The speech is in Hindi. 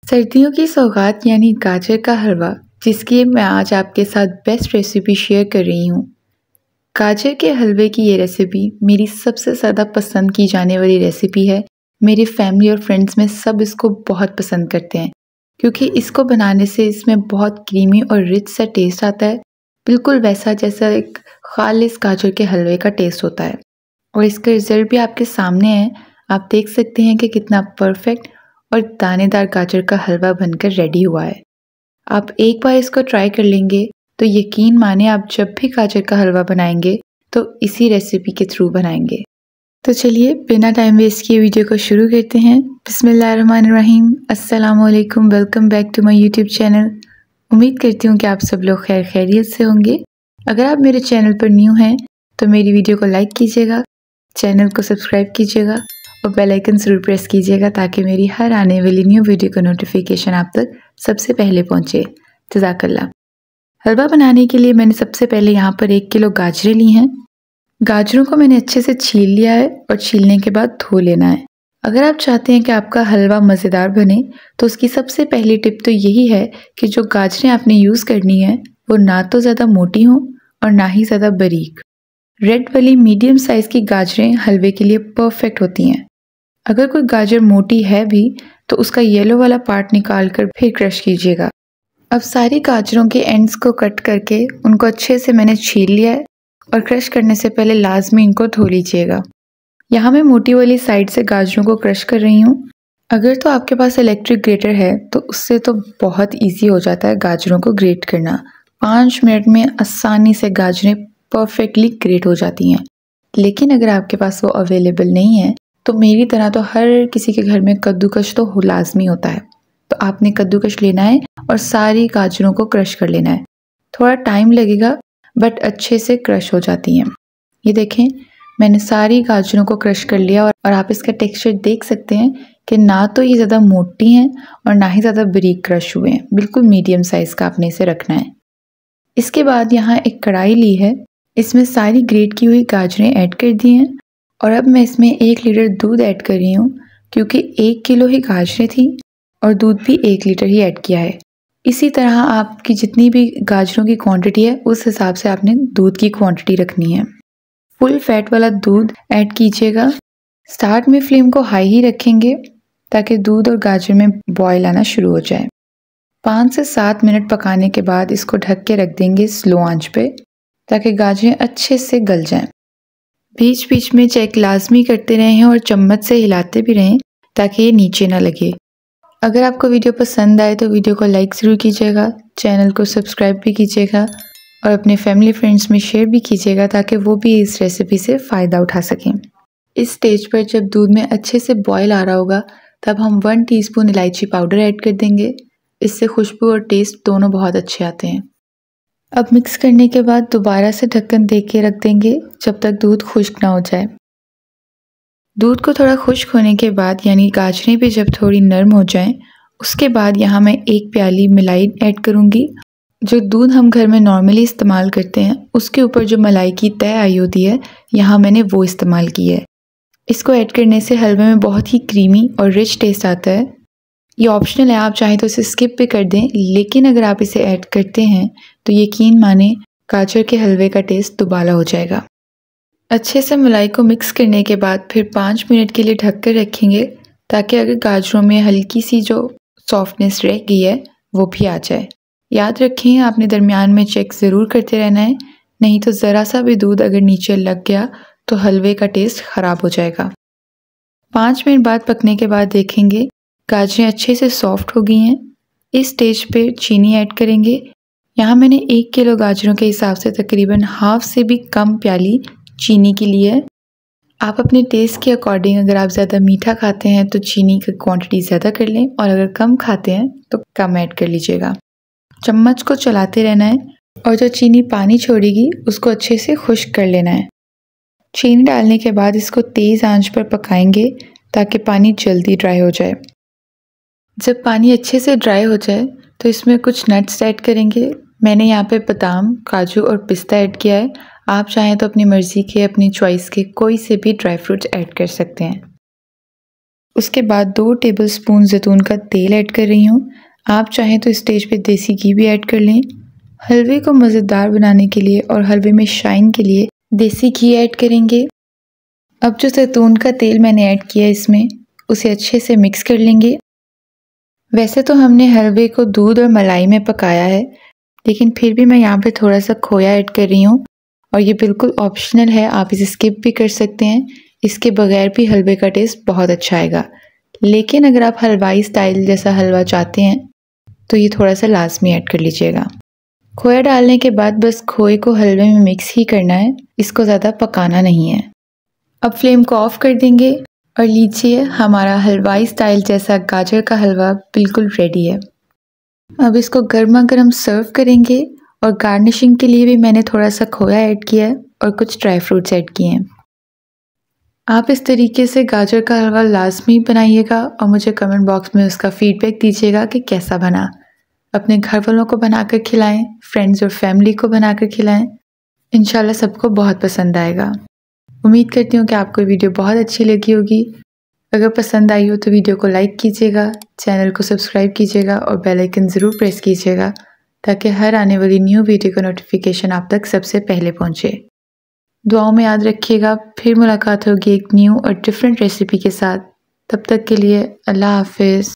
सर्दियों की सौगात यानी गाजर का हलवा, जिसकी मैं आज आपके साथ बेस्ट रेसिपी शेयर कर रही हूँ। गाजर के हलवे की ये रेसिपी मेरी सबसे ज़्यादा पसंद की जाने वाली रेसिपी है। मेरी फैमिली और फ्रेंड्स में सब इसको बहुत पसंद करते हैं क्योंकि इसको बनाने से इसमें बहुत क्रीमी और रिच सा टेस्ट आता है, बिल्कुल वैसा जैसा एक खालिस गाजर के हलवे का टेस्ट होता है। और इसका रिज़ल्ट भी आपके सामने है। आप देख सकते हैं कि कितना परफेक्ट और दानेदार गाजर का हलवा बनकर रेडी हुआ है। आप एक बार इसको ट्राई कर लेंगे तो यकीन माने आप जब भी गाजर का हलवा बनाएंगे तो इसी रेसिपी के थ्रू बनाएंगे। तो चलिए बिना टाइम वेस्ट किए वीडियो को शुरू करते हैं। बिस्मिल्लाहिर्रहमानिर्रहीम, अस्सलाम वालेकुम, welcome back to my YouTube channel. उम्मीद करती हूँ कि आप सब लोग खैर खैरियत से होंगे। अगर आप मेरे चैनल पर न्यू हैं तो मेरी वीडियो को लाइक कीजिएगा, चैनल को सब्सक्राइब कीजिएगा और बेल आइकन ज़रूर प्रेस कीजिएगा ताकि मेरी हर आने वाली न्यू वीडियो का नोटिफिकेशन आप तक सबसे पहले पहुंचे। जज़ाकल्लाह। हलवा बनाने के लिए मैंने सबसे पहले यहाँ पर 1 किलो गाजरें ली हैं। गाजरों को मैंने अच्छे से छील लिया है और छीलने के बाद धो लेना है। अगर आप चाहते हैं कि आपका हलवा मज़ेदार बने तो उसकी सबसे पहली टिप तो यही है कि जो गाजरें आपने यूज़ करनी है वो ना तो ज़्यादा मोटी हों और ना ही ज़्यादा बारीक। रेड वाली मीडियम साइज़ की गाजरें हलवे के लिए परफेक्ट होती हैं। अगर कोई गाजर मोटी है भी तो उसका येलो वाला पार्ट निकाल कर फिर क्रश कीजिएगा। अब सारी गाजरों के एंड्स को कट करके उनको अच्छे से मैंने छील लिया है और क्रश करने से पहले लाजमी इनको धो लीजिएगा। यहाँ मैं मोटी वाली साइड से गाजरों को क्रश कर रही हूँ। अगर तो आपके पास इलेक्ट्रिक ग्रेटर है तो उससे तो बहुत ईजी हो जाता है गाजरों को ग्रेट करना। 5 मिनट में आसानी से गाजरें परफेक्टली ग्रेट हो जाती हैं। लेकिन अगर आपके पास वो अवेलेबल नहीं है तो मेरी तरह तो हर किसी के घर में कद्दूकश तो लाजमी होता है। तो आपने कद्दूकश लेना है और सारी गाजरों को क्रश कर लेना है। थोड़ा टाइम लगेगा बट अच्छे से क्रश हो जाती हैं। ये देखें, मैंने सारी गाजरों को क्रश कर लिया और आप इसका टेक्सचर देख सकते हैं कि ना तो ये ज़्यादा मोटी हैं और ना ही ज़्यादा बारीक क्रश हुए हैं। बिल्कुल मीडियम साइज़ का आपने इसे रखना है। इसके बाद यहाँ एक कढ़ाई ली है, इसमें सारी ग्रेट की हुई गाजरें ऐड कर दी हैं और अब मैं इसमें 1 लीटर दूध ऐड कर रही हूँ क्योंकि 1 किलो ही गाजरें थी और दूध भी 1 लीटर ही ऐड किया है। इसी तरह आपकी जितनी भी गाजरों की क्वांटिटी है उस हिसाब से आपने दूध की क्वांटिटी रखनी है। फुल फैट वाला दूध ऐड कीजिएगा। स्टार्ट में फ्लेम को हाई ही रखेंगे ताकि दूध और गाजर में बॉयल आना शुरू हो जाए। 5 से 7 मिनट पकाने के बाद इसको ढक के रख देंगे स्लो आंच पे ताकि गाजरें अच्छे से गल जाएं। बीच बीच में चेक लाजमी करते रहें और चम्मच से हिलाते भी रहें ताकि ये नीचे ना लगे। अगर आपको वीडियो पसंद आए तो वीडियो को लाइक ज़रूर कीजिएगा, चैनल को सब्सक्राइब भी कीजिएगा और अपने फैमिली फ्रेंड्स में शेयर भी कीजिएगा ताकि वो भी इस रेसिपी से फ़ायदा उठा सकें। इस स्टेज पर जब दूध में अच्छे से बॉयल आ रहा होगा तब हम 1 टीस्पून इलायची पाउडर ऐड कर देंगे। इससे खुशबू और टेस्ट दोनों बहुत अच्छे आते हैं। अब मिक्स करने के बाद दोबारा से ढक्कन दे के रख देंगे जब तक दूध खुश्क ना हो जाए। दूध को थोड़ा खुश्क होने के बाद यानी गाजरें भी जब थोड़ी नरम हो जाएं, उसके बाद यहाँ मैं 1 प्याली मलाई ऐड करूँगी। जो दूध हम घर में नॉर्मली इस्तेमाल करते हैं उसके ऊपर जो मलाई की तय आई होती है, यहाँ मैंने वो इस्तेमाल की है। इसको ऐड करने से हलवे में बहुत ही क्रीमी और रिच टेस्ट आता है। ये ऑप्शनल है, आप चाहें तो इसे स्किप भी कर दें, लेकिन अगर आप इसे ऐड करते हैं तो यकीन माने गाजर के हलवे का टेस्ट दुबाला हो जाएगा। अच्छे से मलाई को मिक्स करने के बाद फिर 5 मिनट के लिए ढक कर रखेंगे ताकि अगर गाजरों में हल्की सी जो सॉफ्टनेस रह गई है वो भी आ जाए। याद रखें आपने दरमियान में चेक ज़रूर करते रहना है, नहीं तो ज़रा सा भी दूध अगर नीचे लग गया तो हलवे का टेस्ट ख़राब हो जाएगा। 5 मिनट बाद पकने के बाद देखेंगे गाजरें अच्छे से सॉफ्ट हो गई हैं। इस स्टेज पे चीनी ऐड करेंगे। यहाँ मैंने 1 किलो गाजरों के हिसाब से तकरीबन हाफ से भी कम प्याली चीनी की ली है। आप अपने टेस्ट के अकॉर्डिंग अगर आप ज़्यादा मीठा खाते हैं तो चीनी की क्वांटिटी ज़्यादा कर लें और अगर कम खाते हैं तो कम ऐड कर लीजिएगा। चम्मच को चलाते रहना है और जो चीनी पानी छोड़ेगी उसको अच्छे से खुश्क कर लेना है। चीनी डालने के बाद इसको तेज़ आंच पर पकाएंगे ताकि पानी जल्दी ड्राई हो जाए। जब पानी अच्छे से ड्राई हो जाए तो इसमें कुछ नट्स ऐड करेंगे। मैंने यहाँ पे बादाम, काजू और पिस्ता ऐड किया है। आप चाहें तो अपनी मर्ज़ी के, अपनी चॉइस के कोई से भी ड्राई फ्रूट्स ऐड कर सकते हैं। उसके बाद 2 टेबलस्पून ज़ैतून का तेल ऐड कर रही हूँ। आप चाहें तो इस स्टेज पे देसी घी भी ऐड कर लें। हलवे को मज़ेदार बनाने के लिए और हलवे में शाइन के लिए देसी घी ऐड करेंगे। अब जो ज़ैतून का तेल मैंने ऐड किया इसमें, उसे अच्छे से मिक्स कर लेंगे। वैसे तो हमने हलवे को दूध और मलाई में पकाया है, लेकिन फिर भी मैं यहाँ पे थोड़ा सा खोया ऐड कर रही हूँ और ये बिल्कुल ऑप्शनल है, आप इसे स्किप भी कर सकते हैं। इसके बगैर भी हलवे का टेस्ट बहुत अच्छा आएगा, लेकिन अगर आप हलवाई स्टाइल जैसा हलवा चाहते हैं तो ये थोड़ा सा लाजमी ऐड कर लीजिएगा। खोया डालने के बाद बस खोए को हलवे में मिक्स ही करना है, इसको ज़्यादा पकाना नहीं है। अब फ्लेम को ऑफ कर देंगे और लीजिए, हमारा हलवाई स्टाइल जैसा गाजर का हलवा बिल्कुल रेडी है। अब इसको गर्मा गर्म सर्व करेंगे और गार्निशिंग के लिए भी मैंने थोड़ा सा खोया ऐड किया है और कुछ ड्राई फ्रूट्स ऐड किए हैं। आप इस तरीके से गाजर का हलवा लाजमी बनाइएगा और मुझे कमेंट बॉक्स में उसका फीडबैक दीजिएगा कि कैसा बना। अपने घर वालों को बनाकर खिलाएं, फ्रेंड्स और फैमिली को बनाकर खिलाएं। इंशाल्लाह सबको बहुत पसंद आएगा। उम्मीद करती हूँ कि आपको वीडियो बहुत अच्छी लगी होगी। अगर पसंद आई हो तो वीडियो को लाइक कीजिएगा, चैनल को सब्सक्राइब कीजिएगा और बेल आइकन ज़रूर प्रेस कीजिएगा ताकि हर आने वाली न्यू वीडियो का नोटिफिकेशन आप तक सबसे पहले पहुँचे। दुआओं में याद रखिएगा। फिर मुलाकात होगी एक न्यू और डिफरेंट रेसिपी के साथ। तब तक के लिए अल्लाह हाफिज़।